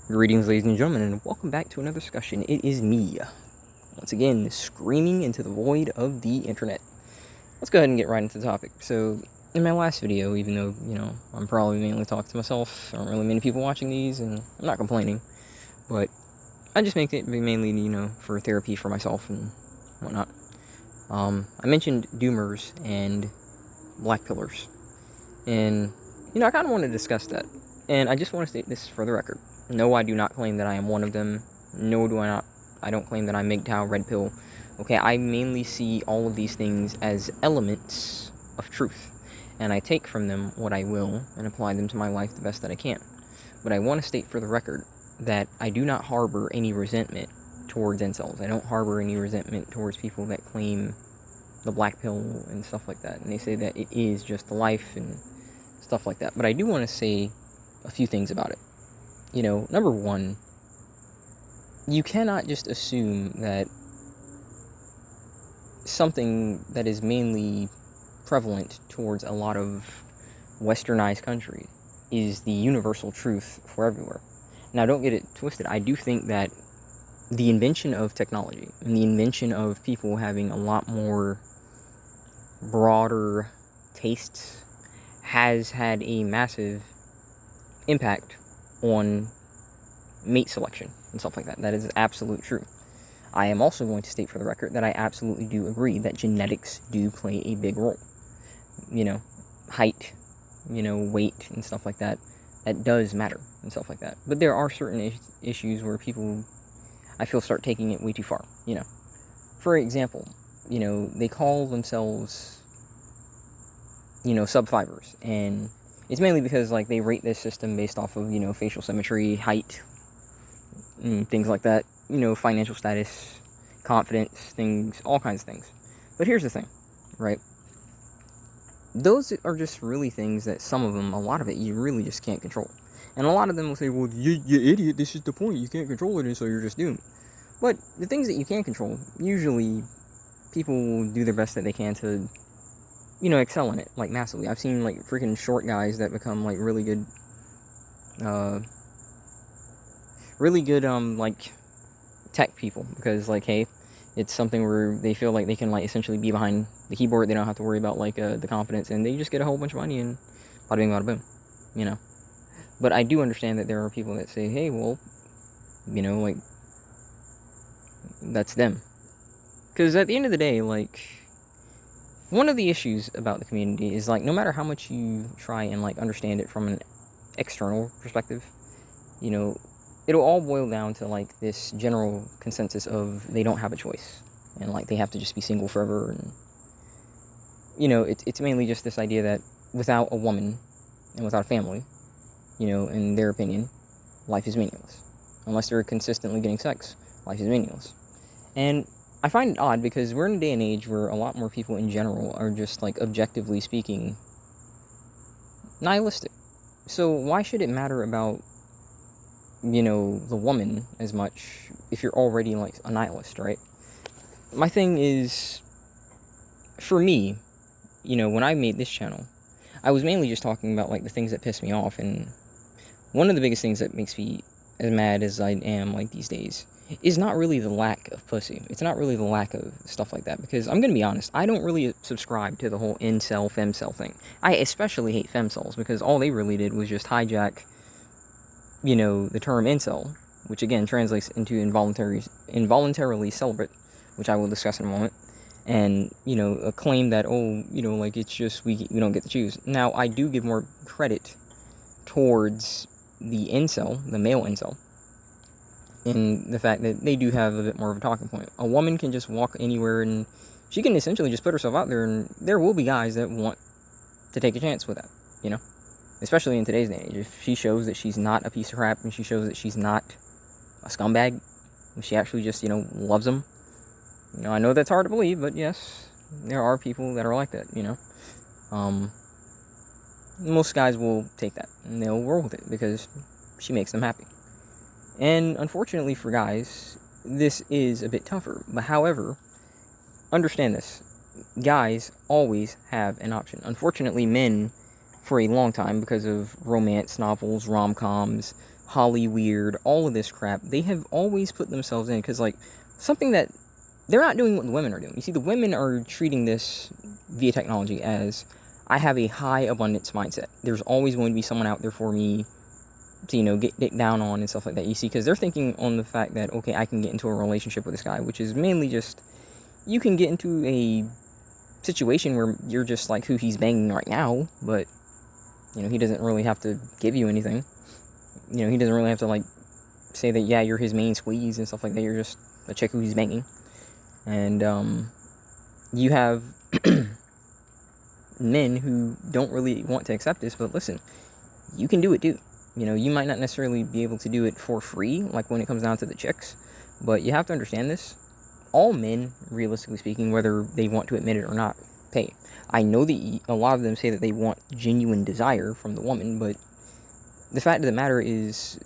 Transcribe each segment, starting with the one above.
Greetings, ladies and gentlemen, and welcome back to another discussion. It is me, once again, screaming into the void of the internet. Let's go ahead and get right into the topic. So, in my last video, even though, I'm probably mainly talking to myself, there aren't really many people watching these, and I'm not complaining, but I just make it mainly, for therapy for myself and whatnot. I mentioned doomers and blackpillers, and, I kind of want to discuss that, and I just want to state this for the record. No, I do not claim that I am one of them. No, I don't claim that I'm MGTOW, Red Pill. Okay, I mainly see all of these things as elements of truth. And I take from them what I will and apply them to my life the best that I can. But I want to state for the record that I do not harbor any resentment towards incels. I don't harbor any resentment towards people that claim the black pill and stuff like that. And they say that it is just the life and stuff like that. But I do want to say a few things about it. Number one, you cannot just assume that something that is mainly prevalent towards a lot of westernized countries is the universal truth for everywhere. Now, don't get it twisted. I do think that the invention of technology and the invention of people having a lot more broader tastes has had a massive impact on mate selection and stuff like that. That is absolute true. I am also going to state for the record that I absolutely do agree that genetics do play a big role. Height, weight and stuff like that. That does matter and stuff like that. But there are certain issues where people, I feel, start taking it way too far. For example, they call themselves, sub-fivers, and it's mainly because, they rate this system based off of, facial symmetry, height, and things like that, financial status, confidence, things, all kinds of things. But here's the thing, right? Those are just really things that some of them, a lot of it, you really just can't control. And a lot of them will say, well, you idiot, this is the point, you can't control it, and so you're just doomed. But the things that you can control, usually people will do their best that they can to excel in it, massively. I've seen, freaking short guys that become, really good, tech people, because, hey, it's something where they feel like they can, essentially be behind the keyboard. They don't have to worry about, the confidence, and they just get a whole bunch of money, and bada bing, bada boom, But I do understand that there are people that say, hey, well, that's them. Because at the end of the day, one of the issues about the community is, no matter how much you try and, understand it from an external perspective, it'll all boil down to, this general consensus of they don't have a choice. And, they have to just be single forever. And, it's mainly just this idea that without a woman and without a family, in their opinion, life is meaningless. Unless they're consistently getting sex, life is meaningless. And I find it odd because we're in a day and age where a lot more people in general are just, objectively speaking, nihilistic. So why should it matter about, the woman as much if you're already, a nihilist, right? My thing is, for me, when I made this channel, I was mainly just talking about, the things that piss me off, and one of the biggest things that makes me as mad as I am, these days, is not really the lack of pussy. It's not really the lack of stuff like that, because I'm going to be honest, I don't really subscribe to the whole incel, femcel thing. I especially hate femcels, because all they really did was just hijack, the term incel, which again translates into involuntarily celibate, which I will discuss in a moment, and, a claim that, it's just, we don't get to choose. Now, I do give more credit towards the incel, the male incel, in the fact that they do have a bit more of a talking point. A woman can just walk anywhere and she can essentially just put herself out there, and there will be guys that want to take a chance with that, especially in today's day and age. If she shows that she's not a piece of crap and she shows that she's not a scumbag, and she actually just, loves them, I know that's hard to believe, but yes, there are people that are like that, most guys will take that and they'll roll with it because she makes them happy. And unfortunately for guys, this is a bit tougher. But however, understand this. Guys always have an option. Unfortunately, men, for a long time, because of romance novels, rom-coms, Hollyweird, all of this crap, they have always put themselves in, because, like, something that they're not doing what the women are doing. You see, the women are treating this via technology as, I have a high abundance mindset. There's always going to be someone out there for me to, get down on and stuff like that. You see, because they're thinking on the fact that, okay, I can get into a relationship with this guy, which is mainly just, you can get into a situation where you're just like who he's banging right now, but, he doesn't really have to give you anything. He doesn't really have to, like, say that, yeah, you're his main squeeze and stuff like that. You're just a chick who he's banging. And, you have men who don't really want to accept this, but listen, you can do it too. You might not necessarily be able to do it for free, like when it comes down to the chicks, but you have to understand this. All men, realistically speaking, whether they want to admit it or not, pay. I know that a lot of them say that they want genuine desire from the woman, but the fact of the matter is,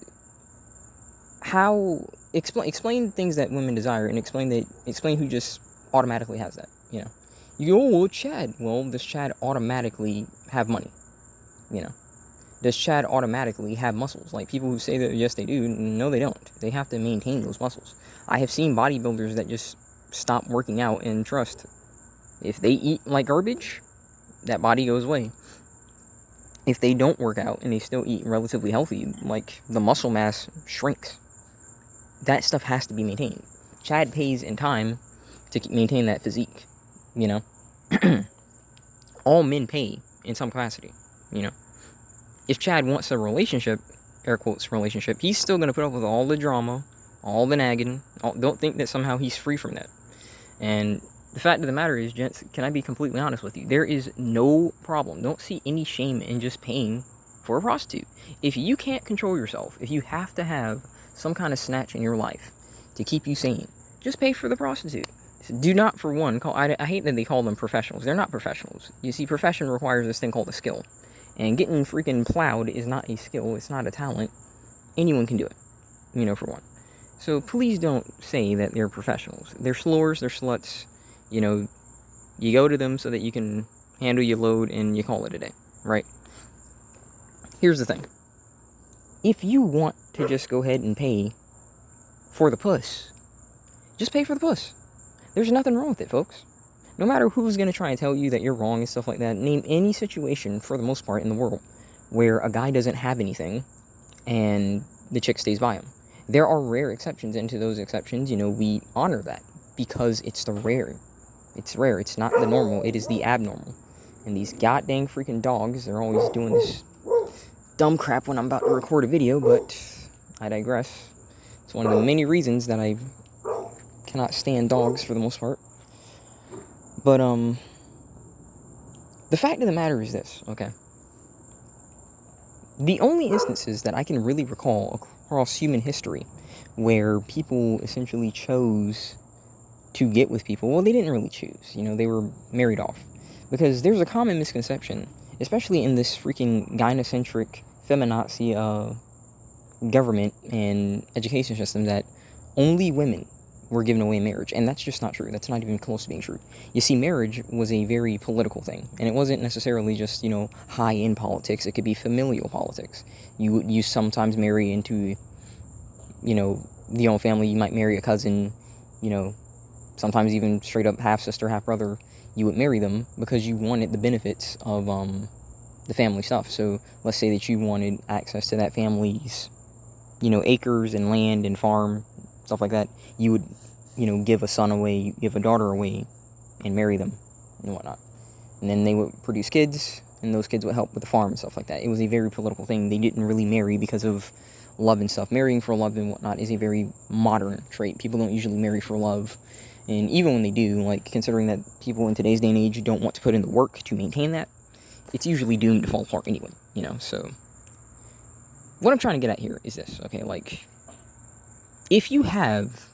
explain things that women desire, and explain who just automatically has that. You go, oh, well, Chad. Well, does Chad automatically have money? Does Chad automatically have muscles? Like, people who say that yes they do, no they don't. They have to maintain those muscles. I have seen bodybuilders that just stop working out, and trust, if they eat like garbage, that body goes away. If they don't work out and they still eat relatively healthy, like, the muscle mass shrinks. That stuff has to be maintained. Chad pays in time to maintain that physique, All men pay in some capacity, If Chad wants a relationship, air quotes relationship, he's still going to put up with all the drama, all the nagging. Don't think that somehow he's free from that. And the fact of the matter is, gents, can I be completely honest with you? There is no problem. Don't see any shame in just paying for a prostitute. If you can't control yourself, if you have to have some kind of snatch in your life to keep you sane, just pay for the prostitute. Do not, for one, I hate that they call them professionals. They're not professionals. You see, profession requires this thing called a skill. And getting freaking plowed is not a skill. It's not a talent. Anyone can do it, for one. So please don't say that they're professionals. They're slores, they're sluts. You go to them so that you can handle your load and you call it a day, right? Here's the thing. If you want to just go ahead and pay for the puss, just pay for the puss. There's nothing wrong with it, folks. No matter who's going to try and tell you that you're wrong and stuff like that, name any situation, for the most part, in the world where a guy doesn't have anything and the chick stays by him. There are rare exceptions, and to those exceptions, we honor that because it's the rare. It's rare. It's not the normal. It is the abnormal. And these goddamn freaking dogs, they're always doing this dumb crap when I'm about to record a video, but I digress. It's one of the many reasons that I cannot stand dogs for the most part. But, the fact of the matter is this, okay? The only instances that I can really recall across human history where people essentially chose to get with people, well, they didn't really choose, they were married off. Because there's a common misconception, especially in this freaking gynocentric, feminazi, government and education system, that only women were given away in marriage, and that's just not true. That's not even close to being true. You see, marriage was a very political thing, and it wasn't necessarily just, high-end politics. It could be familial politics. You sometimes marry into, the own family. You might marry a cousin, sometimes even straight up half-sister, half-brother. You would marry them because you wanted the benefits of, the family stuff. So, let's say that you wanted access to that family's, acres and land and farm, stuff like that. You would, give a son away, give a daughter away, and marry them, and whatnot. And then they would produce kids, and those kids would help with the farm and stuff like that. It was a very political thing. They didn't really marry because of love and stuff. Marrying for love and whatnot is a very modern trait. People don't usually marry for love. And even when they do, like, considering that people in today's day and age don't want to put in the work to maintain that, it's usually doomed to fall apart anyway, so... What I'm trying to get at here is this, okay, like... If you have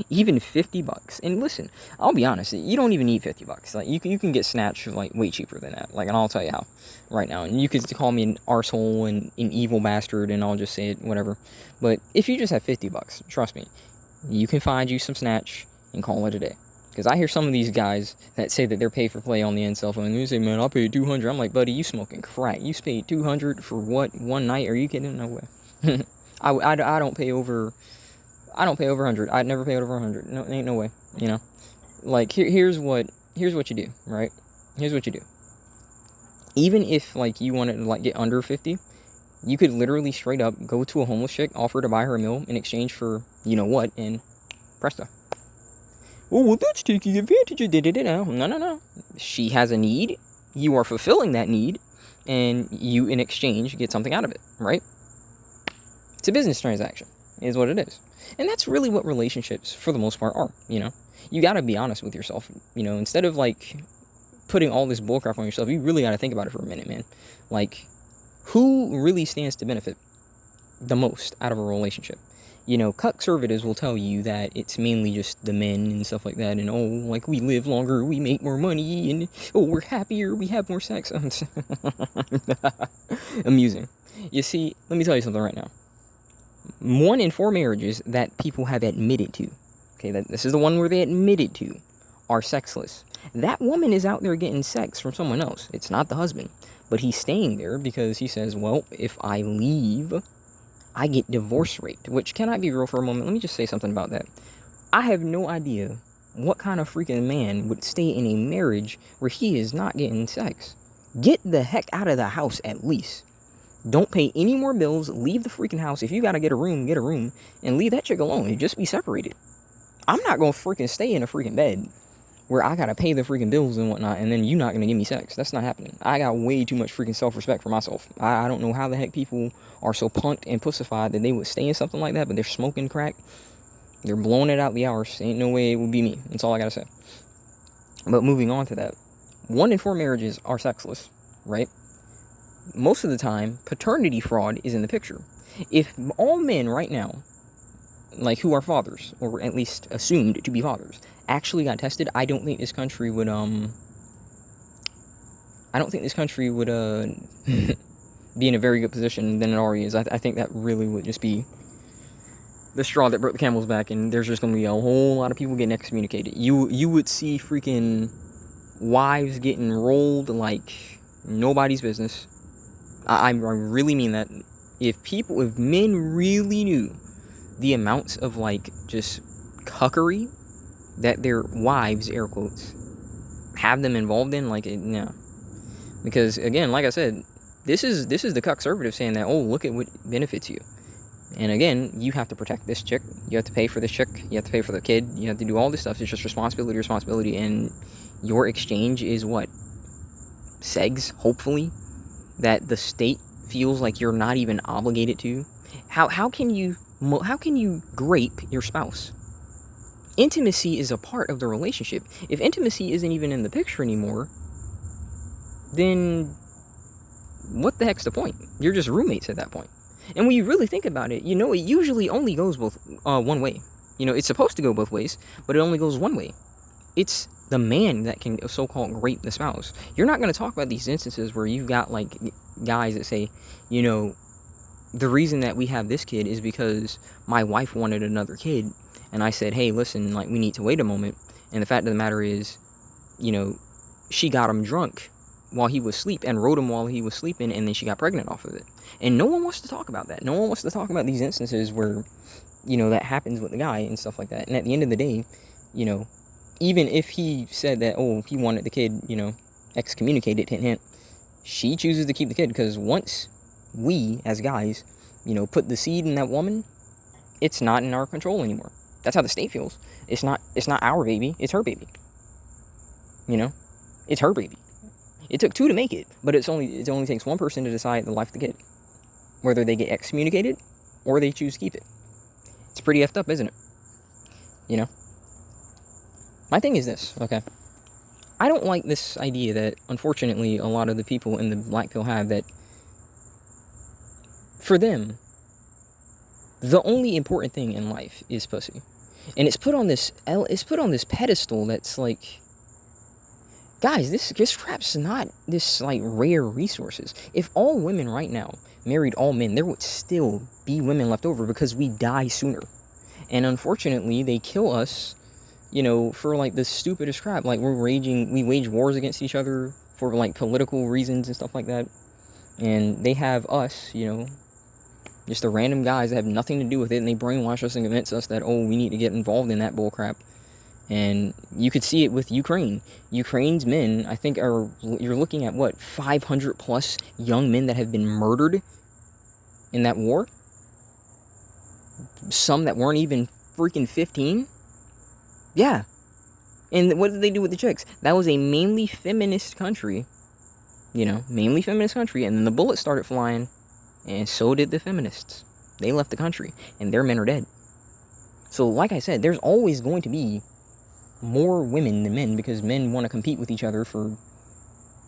even $50, and listen, I'll be honest, you don't even need $50. Like, you can get snatched, like, way cheaper than that. Like, and I'll tell you how right now. And you could call me an arsehole and an evil bastard, and I'll just say it, whatever. But if you just have $50, trust me, you can find you some snatch and call it a day. Because I hear some of these guys that say that they're pay for play on the end cell phone, and they say, man, I'll pay $200. I'm like, buddy, you smoking crack. You paid $200 for what, one night? Are you kidding? No way. I don't pay over. I don't pay over 100. I'd never pay over 100. No, ain't no way. You know, like here's what you do, right? Here's what you do. Even if like you wanted to like get under 50, you could literally straight up go to a homeless chick, offer to buy her a meal in exchange for you know what, and presto. Oh, well, that's taking advantage of it. No. She has a need. You are fulfilling that need, and you in exchange get something out of it, right? It's a business transaction, is what it is. And that's really what relationships, for the most part, are, you know? You gotta be honest with yourself, you know? Instead of, like, putting all this bullcrap on yourself, you really gotta think about it for a minute, man. Like, who really stands to benefit the most out of a relationship? You know, conservatives will tell you that it's mainly just the men and stuff like that, and oh, like, we live longer, we make more money, and oh, we're happier, we have more sex. Amusing. You see, let me tell you something right now. 1 in 4 marriages that people have admitted to, okay, this is the one where they admitted to, are sexless. That woman is out there getting sex from someone else. It's not the husband. But he's staying there because he says, well, if I leave, I get divorce rate. Which, can I be real for a moment? Let me just say something about that. I have no idea what kind of freaking man would stay in a marriage where he is not getting sex. Get the heck out of the house at least. Don't pay any more bills. Leave the freaking house. If you gotta get a room, and leave that chick alone. You just be separated. I'm not gonna freaking stay in a freaking bed where I gotta pay the freaking bills and whatnot, and then you not gonna give me sex. That's not happening. I got way too much freaking self-respect for myself. I don't know how the heck people are so punked and pussified that they would stay in something like that, but they're smoking crack. They're blowing it out the hours. Ain't no way it would be me. That's all I gotta say. But moving on to that. 1 in 4 marriages are sexless, right? Most of the time, paternity fraud is in the picture. If all men right now, like who are fathers, or at least assumed to be fathers, actually got tested, I don't think this country would be in a very good position than it already is. I think that really would just be the straw that broke the camel's back, and there's just going to be a whole lot of people getting excommunicated. You would see freaking wives getting rolled like nobody's business. I really mean that. If men really knew the amounts of like just cuckery that their wives, air quotes, have them involved in, like, no. Because again, like I said, this is the conservative saying that, oh, look at what benefits you. And again, you have to protect this chick. You have to pay for this chick. You have to pay for the kid. You have to do all this stuff. It's just responsibility. And your exchange is what? Segs, hopefully, that the state feels like you're not even obligated to. How can you grape your spouse? Intimacy is a part of the relationship. If intimacy isn't even in the picture anymore, then what the heck's the point? You're just roommates at that point. And when you really think about it, you know, it usually only goes one way. You know, it's supposed to go both ways, but it only goes one way. It's the man that can so-called grape the spouse. You're not going to talk about these instances where you've got like guys that say, you know, the reason that we have this kid is because my wife wanted another kid, and I said, hey, listen, like, we need to wait a moment. And the fact of the matter is, you know, she got him drunk while he was asleep and rode him while he was sleeping, and then she got pregnant off of it. And no one wants to talk about that. No one wants to talk about these instances where, you know, that happens with the guy and stuff like that. And at the end of the day, you know, even if he said that, oh, he wanted the kid, you know, excommunicated, hint, hint, she chooses to keep the kid, because once we, as guys, you know, put the seed in that woman, it's not in our control anymore. That's how the state feels. It's not our baby, it's her baby. You know? It's her baby. It took 2 to make it, but it only takes 1 person to decide the life of the kid. Whether they get excommunicated or they choose to keep it. It's pretty effed up, isn't it? You know? My thing is this, okay? I don't like this idea that, unfortunately, a lot of the people in the Blackpill have, that for them, the only important thing in life is pussy. And it's put on this pedestal that's like, guys, this crap's not this like rare resources. If all women right now married all men, there would still be women left over, because we die sooner. And unfortunately, they kill us, you know, for like the stupidest crap. Like we wage wars against each other for like political reasons and stuff like that. And they have us, you know, Just the random guys that have nothing to do with it, and they brainwash us and convince us that, oh, we need to get involved in that bullcrap. And you could see it with Ukraine. Ukraine's men, I think, you're looking at, what, 500 plus young men that have been murdered in that war? Some that weren't even freaking 15? Yeah. And what did they do with the chicks? That was a mainly feminist country. Mainly feminist country. And then the bullets started flying. And so did the feminists. They left the country. And their men are dead. So, like I said, there's always going to be more women than men, because men want to compete with each other for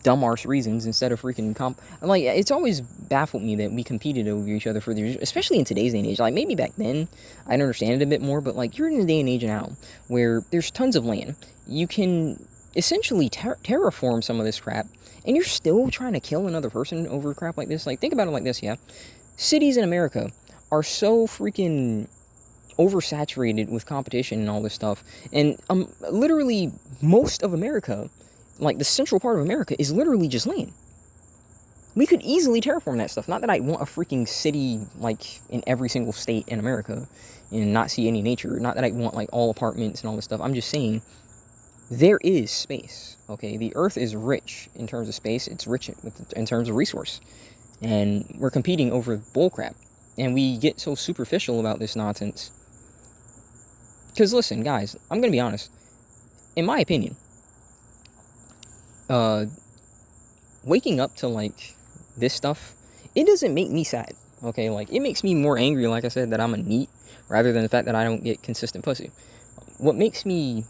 dumb arse reasons instead of freaking it's always baffled me that we competed over each other especially in today's day and age. Like, maybe back then I'd understand it a bit more, but like, you're in a day and age now where there's tons of land. You can essentially terraform some of this crap, and you're still trying to kill another person over crap like this. Like, think about it like this, yeah? Cities in America are so freaking oversaturated with competition and all this stuff, and literally most of America, like the central part of America, is literally just land. We could easily terraform that stuff. Not that I want a freaking city like in every single state in America and not see any nature. Not that I want like all apartments and all this stuff. I'm just saying there is space. Okay, the earth is rich in terms of space. It's rich in terms of resource, and we're competing over bullcrap, and we get so superficial about this nonsense. Because listen, guys, I'm going to be honest. In my opinion, waking up to, like, this stuff, it doesn't make me sad, okay? Like, it makes me more angry, like I said, that I'm a NEET, rather than the fact that I don't get consistent pussy. What makes me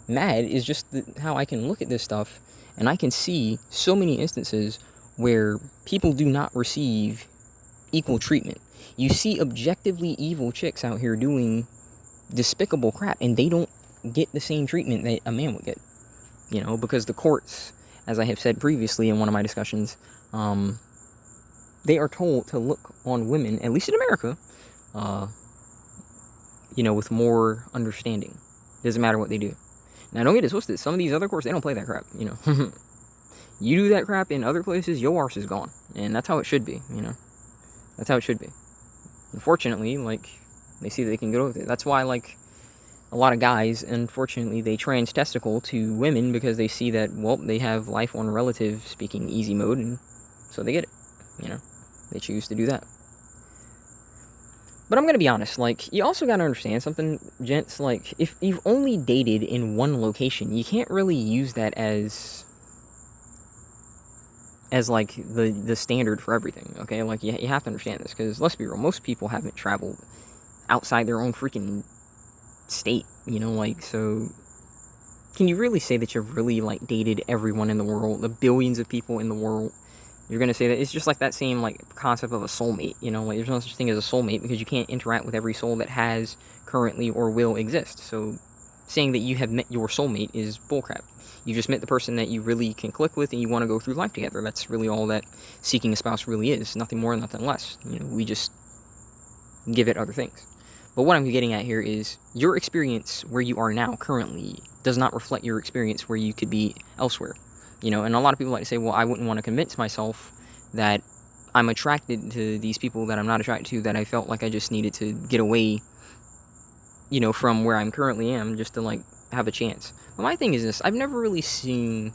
mad is just how I can look at this stuff, and I can see so many instances where people do not receive equal treatment. You see objectively evil chicks out here doing despicable crap, and they don't get the same treatment that a man would get, because the courts, as I have said previously in one of my discussions, they are told to look on women, at least in America, with more understanding. Doesn't matter what they do. Now, don't get it twisted. Some of these other courts, they don't play that crap, You do that crap in other places, your arse is gone. And that's how it should be, That's how it should be. Unfortunately, like, they see that they can get away with it. That's why, like, a lot of guys, unfortunately, they trans-testicle to women because they see that, well, they have life on relative speaking easy mode, and so they get it, They choose to do that. But I'm going to be honest, like, you also got to understand something, gents. Like, if you've only dated in one location, you can't really use that as like the standard for everything, okay? Like, you have to understand this, because let's be real, most people haven't traveled outside their own freaking state, like, so can you really say that you've really, like, dated everyone in the world, the billions of people in the world? You're gonna say that it's just like that same, like, concept of a soulmate, like, there's no such thing as a soulmate, because you can't interact with every soul that has currently or will exist. So saying that you have met your soulmate is bullcrap. You just met the person that you really can click with and you want to go through life together. That's really all that seeking a spouse really is. Nothing more, nothing less. We just give it other things. But what I'm getting at here is your experience where you are now currently does not reflect your experience where you could be elsewhere. And a lot of people like to say, well, I wouldn't want to convince myself that I'm attracted to these people that I'm not attracted to, that I felt like I just needed to get away, from where I'm currently am, just to, like, have a chance. But my thing is this: I've never really seen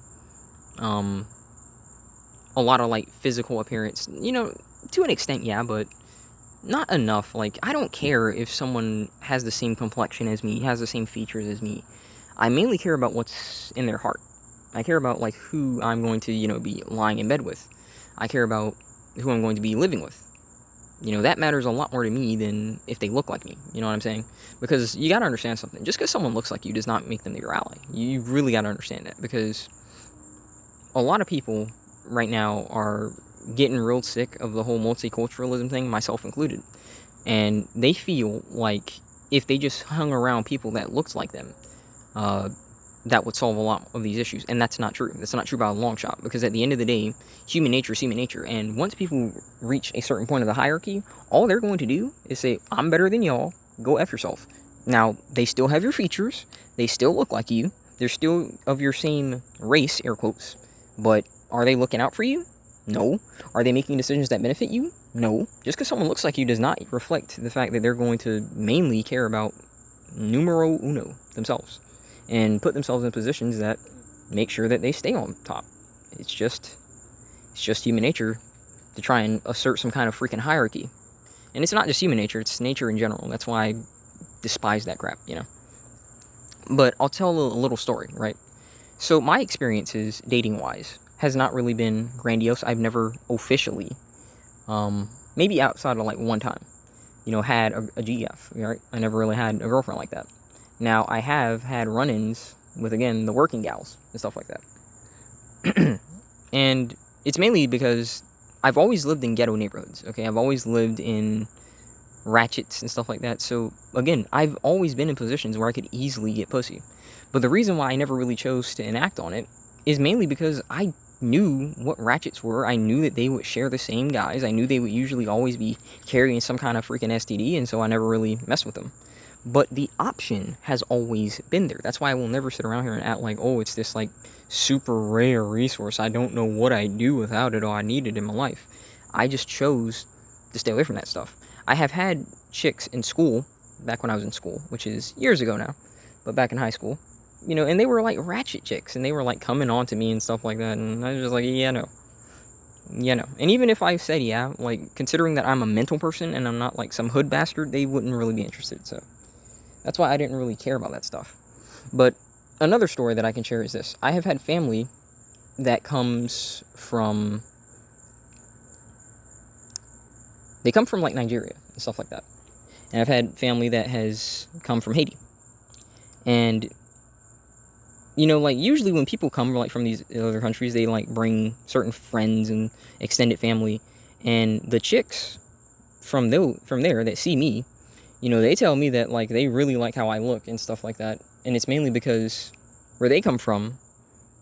a lot of, like, physical appearance, to an extent, yeah, but not enough. Like, I don't care if someone has the same complexion as me, has the same features as me. I mainly care about what's in their heart. I care about, like, who I'm going to, be lying in bed with. I care about who I'm going to be living with. That matters a lot more to me than if they look like me. You know what I'm saying? Because you gotta understand something. Just because someone looks like you does not make them your ally. You really gotta understand that. Because a lot of people right now are getting real sick of the whole multiculturalism thing, myself included. And they feel like if they just hung around people that looked like them, that would solve a lot of these issues. And that's not true. That's not true by a long shot. Because at the end of the day, human nature is human nature. And once people reach a certain point of the hierarchy, all they're going to do is say, I'm better than y'all, go F yourself. Now, they still have your features. They still look like you. They're still of your same race, air quotes. But are they looking out for you? No. Are they making decisions that benefit you? No, just because someone looks like you does not reflect the fact that they're going to mainly care about numero uno, themselves, and put themselves in positions that make sure that they stay on top. It's just human nature to try and assert some kind of freaking hierarchy. And it's not just human nature, it's nature in general. That's why I despise that crap, you know. But I'll tell a little story, right? So my experiences, dating-wise, has not really been grandiose. I've never officially, maybe outside of like one time, had a GF, right? I never really had a girlfriend like that. Now, I have had run-ins with, again, the working gals and stuff like that. And it's mainly because I've always lived in ghetto neighborhoods, okay? I've always lived in ratchets and stuff like that. So, again, I've always been in positions where I could easily get pussy. But the reason why I never really chose to enact on it is mainly because I knew what ratchets were. I knew that they would share the same guys. I knew they would usually always be carrying some kind of freaking STD, and so I never really messed with them. But the option has always been there. That's why I will never sit around here and act like, oh, it's this like super rare resource. I don't know what I'd do without it or I need it in my life. I just chose to stay away from that stuff. I have had chicks in school, back when I was in school, which is years ago now, but back in high school, and they were like ratchet chicks, and they were like coming on to me and stuff like that, and I was just like, yeah, no. And even if I said yeah, like, considering that I'm a mental person and I'm not like some hood bastard, they wouldn't really be interested, so that's why I didn't really care about that stuff. But another story that I can share is this. I have had family that comes from, they come from like Nigeria and stuff like that. And I've had family that has come from Haiti. And, like, usually when people come, like, from these other countries, they, like, bring certain friends and extended family. And the chicks from there that see me, they tell me that, like, they really like how I look and stuff like that. And it's mainly because where they come from,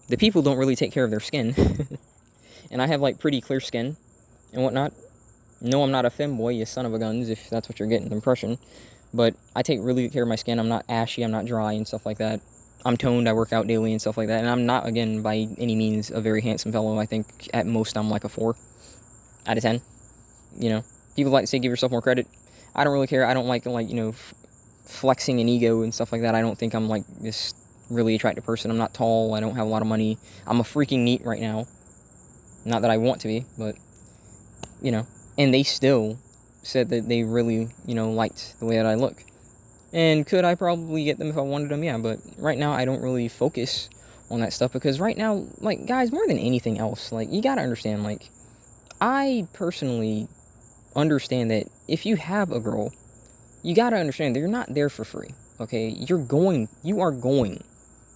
the people don't really take care of their skin. And I have, like, pretty clear skin and whatnot. No, I'm not a femboy, you son of a guns, if that's what you're getting the impression. But I take really good care of my skin. I'm not ashy, I'm not dry and stuff like that. I'm toned, I work out daily and stuff like that. And I'm not, again, by any means a very handsome fellow. I think at most I'm like a 4 out of 10. People like to say give yourself more credit. I don't really care. I don't like flexing an ego and stuff like that. I don't think I'm like this really attractive person. I'm not tall. I don't have a lot of money. I'm a freaking NEET right now. Not that I want to be, but, And they still said that they really, liked the way that I look. And could I probably get them if I wanted them? Yeah, but right now I don't really focus on that stuff because right now, like, guys, more than anything else, like, you gotta understand, like, I personally understand that if you have a girl, you gotta understand they're not there for free, okay? You are going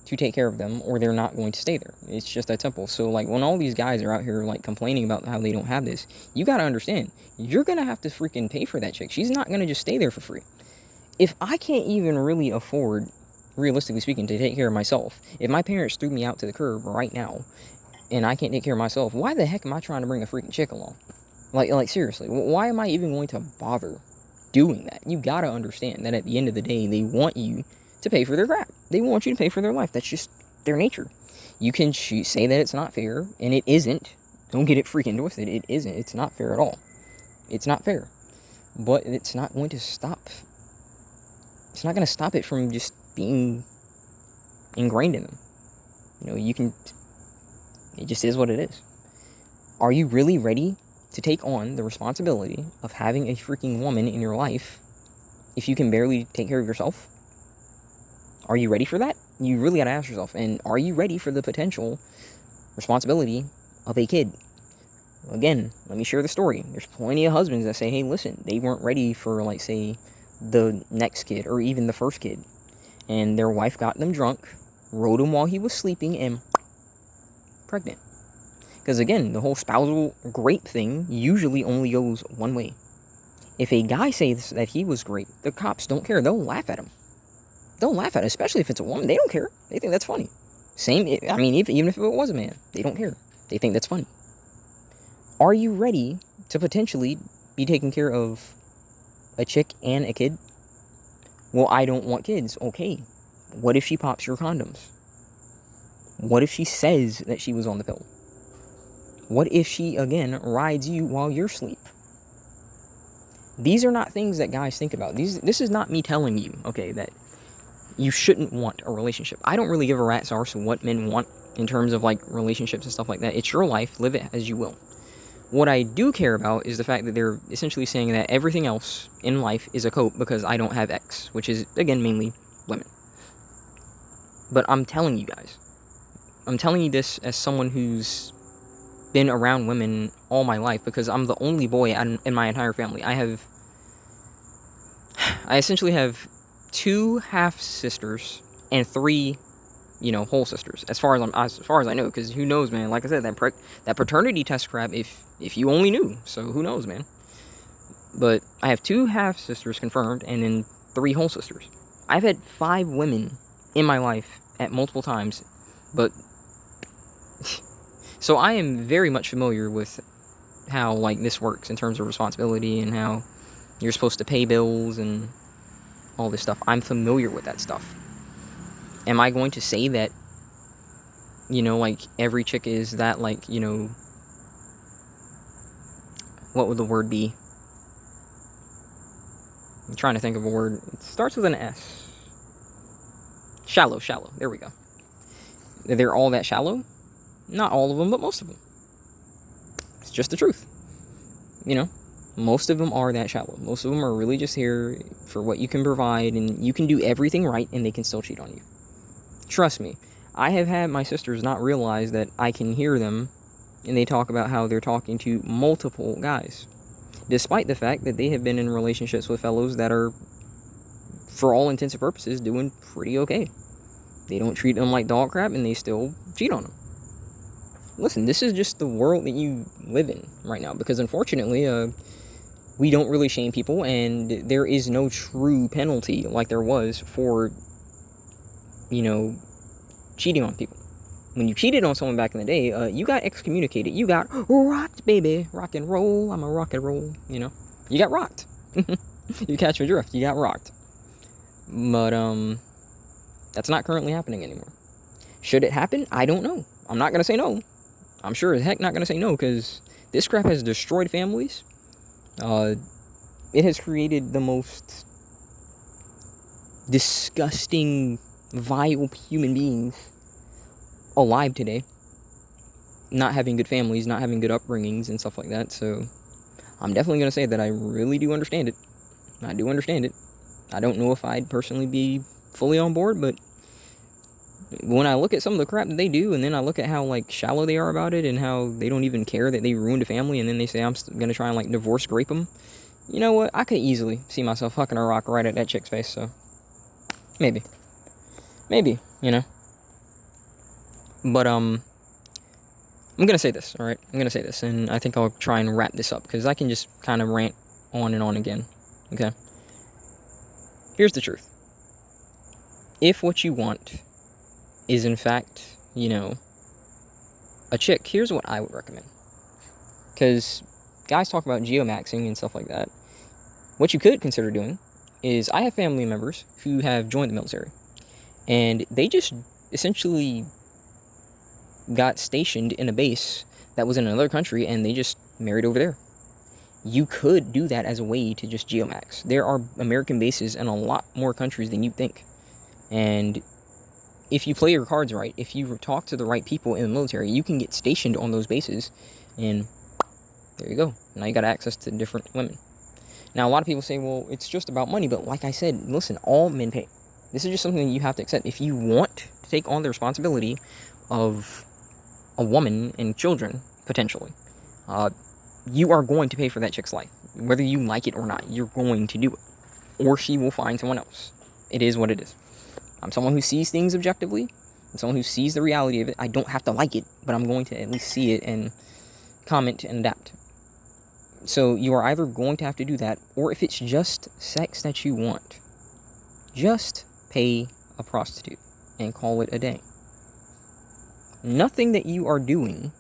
to take care of them or they're not going to stay there. It's just that simple. So, like, when all these guys are out here, like, complaining about how they don't have this, you gotta understand, you're gonna have to freaking pay for that chick. She's not gonna just stay there for free. If I can't even really afford, realistically speaking, to take care of myself, if my parents threw me out to the curb right now, and I can't take care of myself, why the heck am I trying to bring a freaking chick along? Like seriously, why am I even going to bother doing that? You gotta understand that at the end of the day, they want you to pay for their crap. They want you to pay for their life. That's just their nature. You can say that it's not fair, and it isn't. Don't get it freaking twisted. It isn't. It's not fair at all. It's not fair. But it's not going to stop. It's not going to stop it from just being ingrained in them. It just is what it is. Are you really ready to take on the responsibility of having a freaking woman in your life if you can barely take care of yourself? Are you ready for that? You really got to ask yourself. And are you ready for the potential responsibility of a kid? Again, let me share the story. There's plenty of husbands that say, hey, listen, they weren't ready for, like, say, the next kid or even the first kid. And their wife got them drunk, rode him while he was sleeping, and pregnant. Because, again, the whole spousal grape thing usually only goes one way. If a guy says that he was great, the cops don't care. They'll laugh at him. They'll laugh at it, especially if it's a woman. They don't care. They think that's funny. Even if it was a man, they don't care. They think that's funny. Are you ready to potentially be taking care of a chick and a kid? Well, I don't want kids. Okay. What if she pops your condoms? What if she says that she was on the pill? What if she, again, rides you while you're asleep? These are not things that guys think about. This is not me telling you, okay, that you shouldn't want a relationship. I don't really give a rat's arse what men want in terms of like relationships and stuff like that. It's your life, live it as you will. What I do care about is the fact that they're essentially saying that everything else in life is a cope because I don't have X, which is, again, mainly women. But I'm telling you guys, I'm telling you this as someone who's been around women all my life, because I'm the only boy in my entire family. I essentially have 2 half sisters and 3, whole sisters. As far as I know, because who knows, man? Like I said, that paternity test crap. If you only knew, so who knows, man? But I have 2 half sisters confirmed, and then 3 whole sisters. I've had 5 women in my life at multiple times, but so I am very much familiar with how like this works in terms of responsibility and how you're supposed to pay bills and all this stuff. I'm familiar with that stuff. Am I going to say that, like every chick is that, like, what would the word be? I'm trying to think of a word. It starts with an S. Shallow. There we go. They're all that shallow? Not all of them, but most of them. It's just the truth. Most of them are that shallow. Most of them are really just here for what you can provide, and you can do everything right, and they can still cheat on you. Trust me. I have had my sisters not realize that I can hear them, and they talk about how they're talking to multiple guys, despite the fact that they have been in relationships with fellows that are, for all intents and purposes, doing pretty okay. They don't treat them like dog crap, and they still cheat on them. Listen, this is just the world that you live in right now, because unfortunately, we don't really shame people, and there is no true penalty like there was for, cheating on people. When you cheated on someone back in the day, you got excommunicated. You got rocked, baby. Rock and roll. I'm a rock and roll. You got rocked. You catch my drift. You got rocked. But, that's not currently happening anymore. Should it happen? I don't know. I'm not going to say no. I'm sure as heck not going to say no, because this crap has destroyed families. It has created the most disgusting, vile human beings alive today. Not having good families, not having good upbringings and stuff like that. So I'm definitely going to say that I really do understand it. I do understand it. I don't know if I'd personally be fully on board, but when I look at some of the crap that they do, and then I look at how, like, shallow they are about it, and how they don't even care that they ruined a family, and then they say I'm going to try and, like, divorce grape them, you know what? I could easily see myself hucking a rock right at that chick's face, so maybe, But, I'm going to say this, alright? I'm going to say this, and I think I'll try and wrap this up, because I can just kind of rant on and on again, okay? Here's the truth. If what you want is in fact, a chick, here's what I would recommend. Because guys talk about geomaxing and stuff like that. What you could consider doing is, I have family members who have joined the military, and they just essentially got stationed in a base that was in another country, and they just married over there. You could do that as a way to just geomax. There are American bases in a lot more countries than you think. And if you play your cards right, if you talk to the right people in the military, you can get stationed on those bases, and there you go. Now you got access to different women. Now, a lot of people say, well, it's just about money, but like I said, listen, all men pay. This is just something that you have to accept. If you want to take on the responsibility of a woman and children, potentially, you are going to pay for that chick's life. Whether you like it or not, you're going to do it. Or she will find someone else. It is what it is. I'm someone who sees things objectively. I'm someone who sees the reality of it. I don't have to like it, but I'm going to at least see it and comment and adapt. So you are either going to have to do that, or if it's just sex that you want, just pay a prostitute and call it a day. Nothing that you are doing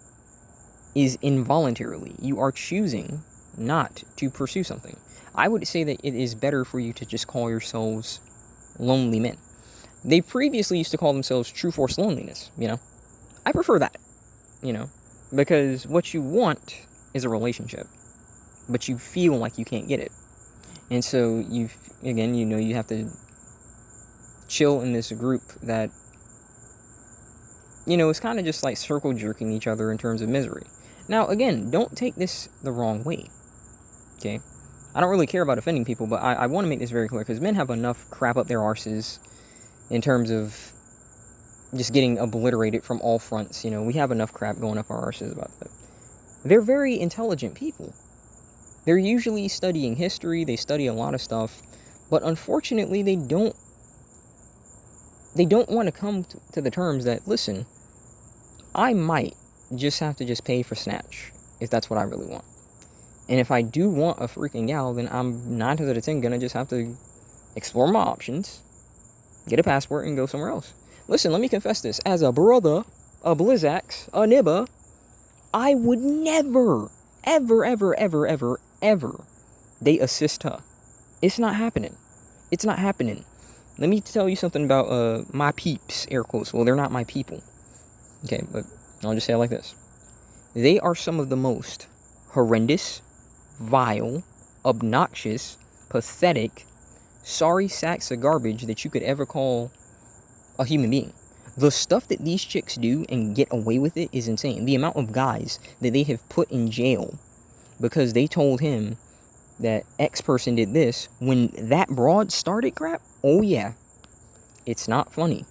is involuntarily. You are choosing not to pursue something. I would say that it is better for you to just call yourselves lonely men. They previously used to call themselves true force loneliness, I prefer that, because what you want is a relationship, but you feel like you can't get it. And so you have to chill in this group that, it's kind of just like circle jerking each other in terms of misery. Now, again, don't take this the wrong way, okay? I don't really care about offending people, but I want to make this very clear, because men have enough crap up their arses in terms of just getting obliterated from all fronts. We have enough crap going up our arses about that. They're very intelligent people. They're usually studying history, they study a lot of stuff, but unfortunately they don't want to come to the terms that, listen, I might just have to just pay for snatch if that's what I really want. And if I do want a freaking gal, then I'm 9 times out of 10 gonna just have to explore my options, get a passport, and go somewhere else. Listen, let me confess this. As a brother, a Blizzax, a nibba, I would never, ever date a sister. It's not happening. It's not happening. Let me tell you something about my peeps, air quotes. Well, they're not my people. Okay, but I'll just say it like this. They are some of the most horrendous, vile, obnoxious, pathetic, sorry sacks of garbage that you could ever call a human being. The stuff that these chicks do and get away with it is insane. The amount of guys that they have put in jail because they told him that X person did this when that broad started crap. Oh yeah, it's not funny.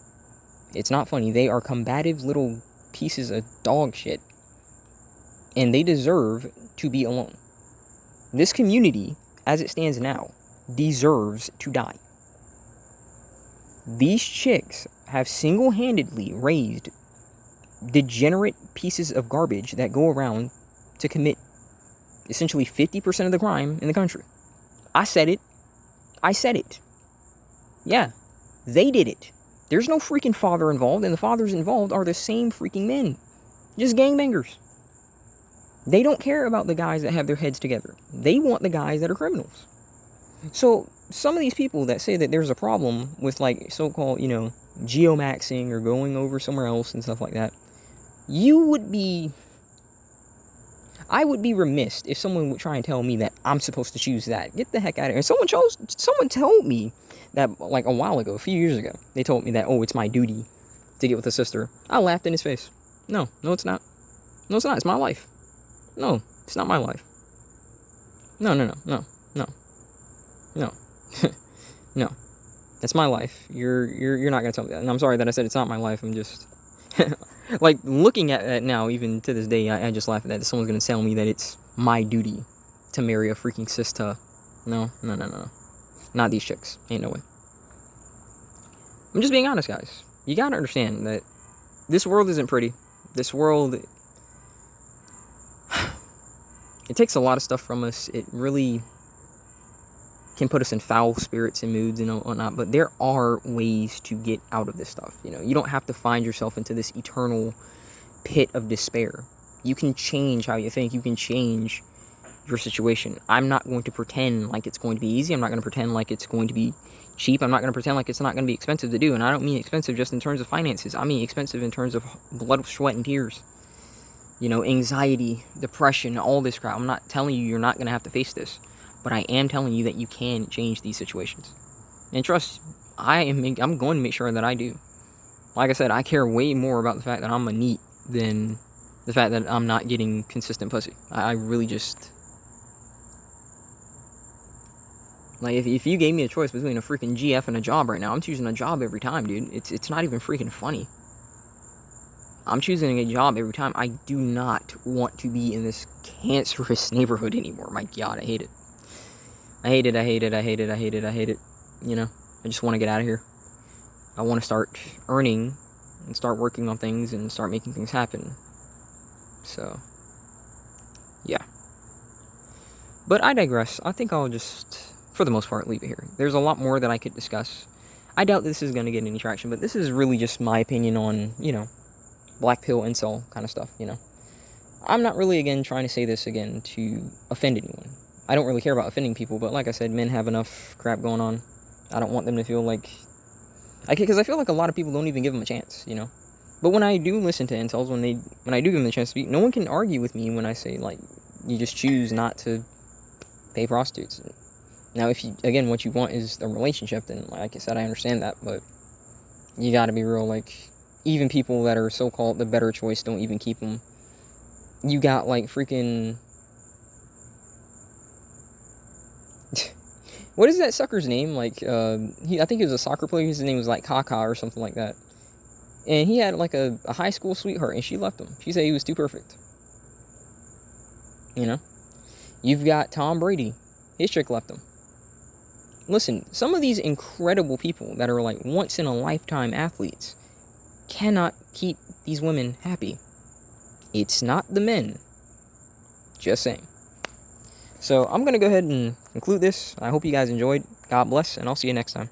It's not funny. They are combative little pieces of dog shit, and they deserve to be alone. This community, as it stands now, deserves to die. These chicks have single-handedly raised degenerate pieces of garbage that go around to commit essentially 50% of the crime in the country. I said it. Yeah, they did it. There's no freaking father involved, and the fathers involved are the same freaking men. Just gangbangers. They don't care about the guys that have their heads together. They want the guys that are criminals. So, some of these people that say that there's a problem with, like, so-called, geomaxing or going over somewhere else and stuff like that, I would be remiss if someone would try and tell me that I'm supposed to choose that. Get the heck out of here. And someone told me that, like, a while ago, a few years ago, they told me that, oh, it's my duty to get with a sister. I laughed in his face. No, it's not. No, it's not. It's my life. No, it's not my life. No. No. That's my life. You're not gonna tell me that. And I'm sorry that I said it's not my life. I'm just like looking at that now, even to this day, I just laugh at that. Someone's gonna tell me that it's my duty to marry a freaking sister. No. Not these chicks. Ain't no way. I'm just being honest, guys. You gotta understand that this world isn't pretty. This world, it takes a lot of stuff from us. It really can put us in foul spirits and moods and whatnot, but there are ways to get out of this stuff. You don't have to find yourself into this eternal pit of despair. You can change how you think. You can change your situation. I'm not going to pretend like it's going to be easy. I'm not going to pretend like it's going to be cheap. I'm not going to pretend like it's not going to be expensive to do. And I don't mean expensive just in terms of finances. I mean expensive in terms of blood, sweat, and tears. Anxiety, depression, all this crap. I'm not telling you you're not going to have to face this. But I am telling you that you can change these situations. And trust, I'm going to make sure that I do. Like I said, I care way more about the fact that I'm a neat than the fact that I'm not getting consistent pussy. I really just... Like, if you gave me a choice between a freaking GF and a job right now, I'm choosing a job every time, dude. It's not even freaking funny. I'm choosing a job every time. I do not want to be in this cancerous neighborhood anymore. My God, I hate it. I hate it. I just want to get out of here. I want to start earning and start working on things and start making things happen. So, yeah. But I digress. I think I'll just, for the most part, leave it here. There's a lot more that I could discuss. I doubt this is going to get any traction, but this is really just my opinion on, Blackpill, incel kind of stuff, I'm not really, again, trying to say this again to offend anyone. I don't really care about offending people, but like I said, men have enough crap going on. I don't want them to feel like... Because I feel like a lot of people don't even give them a chance, But when I do listen to incels, when I do give them the chance to speak, no one can argue with me when I say, like, you just choose not to pay prostitutes. Now, if you, again, what you want is a relationship, then, like I said, I understand that, but you gotta be real, like, even people that are so-called the better choice don't even keep them. You got, like, freaking... what is that sucker's name? Like, I think he was a soccer player, his name was, like, Kaka or something like that. And he had, like, a high school sweetheart, and she left him. She said he was too perfect. You know? You've got Tom Brady. His chick left him. Listen, some of these incredible people that are like once-in-a-lifetime athletes cannot keep these women happy. It's not the men. Just saying. So I'm going to go ahead and conclude this. I hope you guys enjoyed. God bless, and I'll see you next time.